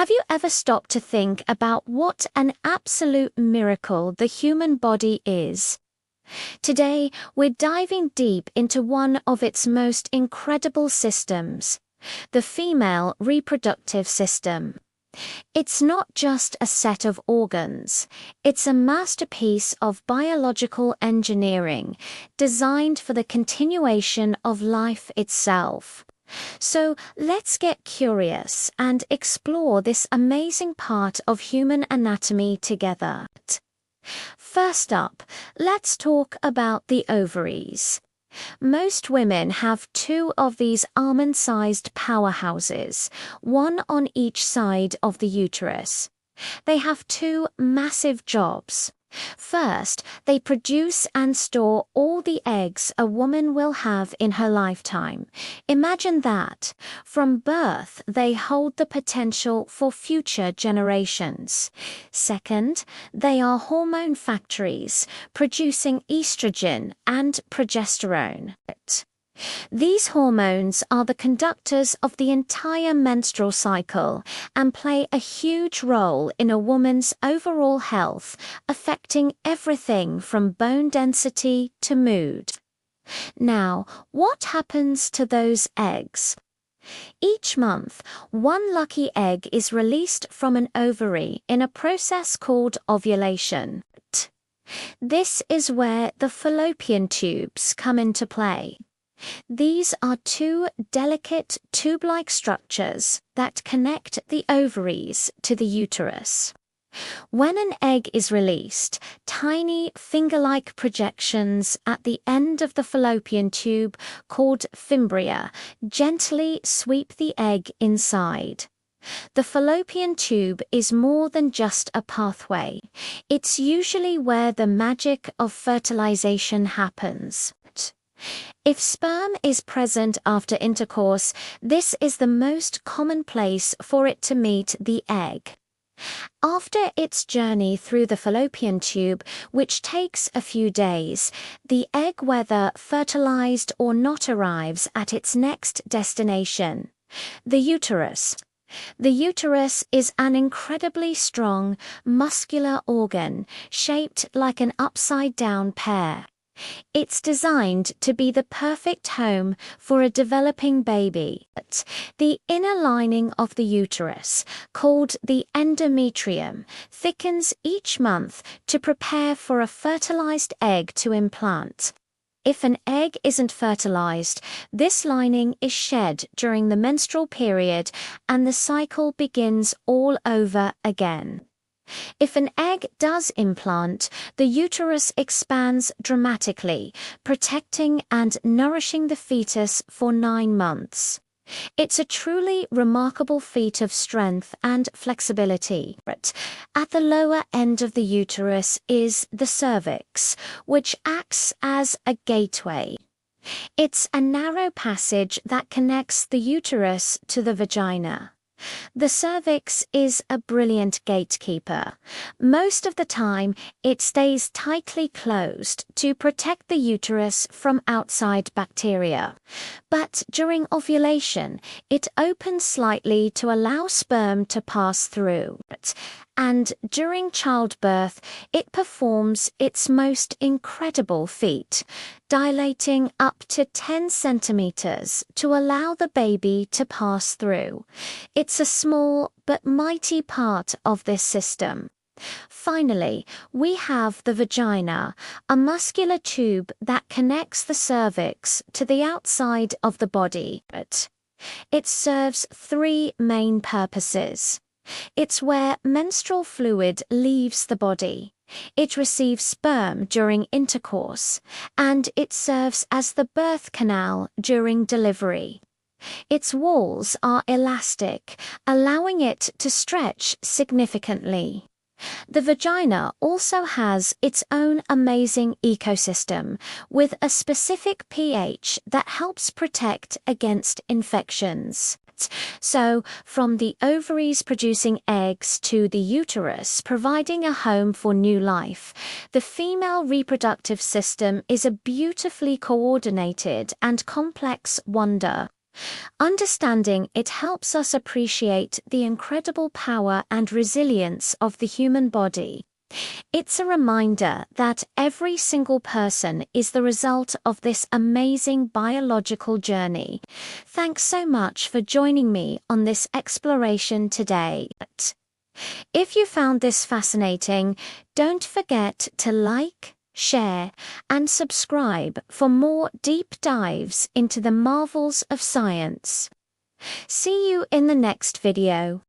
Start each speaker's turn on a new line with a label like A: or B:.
A: Have you ever stopped to think about what an absolute miracle the human body is? Today, we're diving deep into one of its most incredible systems, the female reproductive system. It's not just a set of organs, it's a masterpiece of biological engineering designed for the continuation of life itself. So let's get curious and explore this amazing part of human anatomy together. First up, let's talk about the ovaries. Most women have two of these almond-sized powerhouses, one on each side of the uterus. They have two massive jobs. First, they produce and store all the eggs a woman will have in her lifetime. Imagine that. From birth, they hold the potential for future generations. Second, they are hormone factories, producing estrogen and progesterone. These hormones are the conductors of the entire menstrual cycle and play a huge role in a woman's overall health, affecting everything from bone density to mood. Now, what happens to those eggs? Each month, one lucky egg is released from an ovary in a process called ovulation. This is where the fallopian tubes come into play. These are two delicate tube-like structures that connect the ovaries to the uterus. When an egg is released, tiny finger-like projections at the end of the fallopian tube, called fimbria, gently sweep the egg inside. The fallopian tube is more than just a pathway. It's usually where the magic of fertilization happens. If sperm is present after intercourse, this is the most common place for it to meet the egg. After its journey through the fallopian tube, which takes a few days, the egg whether fertilized or not arrives at its next destination, the uterus. The uterus is an incredibly strong, muscular organ shaped like an upside-down pear. It's designed to be the perfect home for a developing baby. The inner lining of the uterus, called the endometrium, thickens each month to prepare for a fertilized egg to implant. If an egg isn't fertilized, this lining is shed during the menstrual period and the cycle begins all over again. If an egg does implant, the uterus expands dramatically, protecting and nourishing the fetus for 9 months. It's a truly remarkable feat of strength and flexibility. At the lower end of the uterus is the cervix, which acts as a gateway. It's a narrow passage that connects the uterus to the vagina. The cervix is a brilliant gatekeeper. Most of the time, it stays tightly closed to protect the uterus from outside bacteria. But during ovulation, it opens slightly to allow sperm to pass through. And during childbirth, it performs its most incredible feat, dilating up to 10 centimeters to allow the baby to pass through. It's a small but mighty part of this system. Finally, we have the vagina, a muscular tube that connects the cervix to the outside of the body. It serves 3 main purposes. It's where menstrual fluid leaves the body. It receives sperm during intercourse, and it serves as the birth canal during delivery. Its walls are elastic, allowing it to stretch significantly. The vagina also has its own amazing ecosystem, with a specific pH that helps protect against infections. So, from the ovaries producing eggs to the uterus providing a home for new life, the female reproductive system is a beautifully coordinated and complex wonder. Understanding it helps us appreciate the incredible power and resilience of the human body. It's a reminder that every single person is the result of this amazing biological journey. Thanks so much for joining me on this exploration today. If you found this fascinating, don't forget to like, share, and subscribe for more deep dives into the marvels of science. See you in the next video.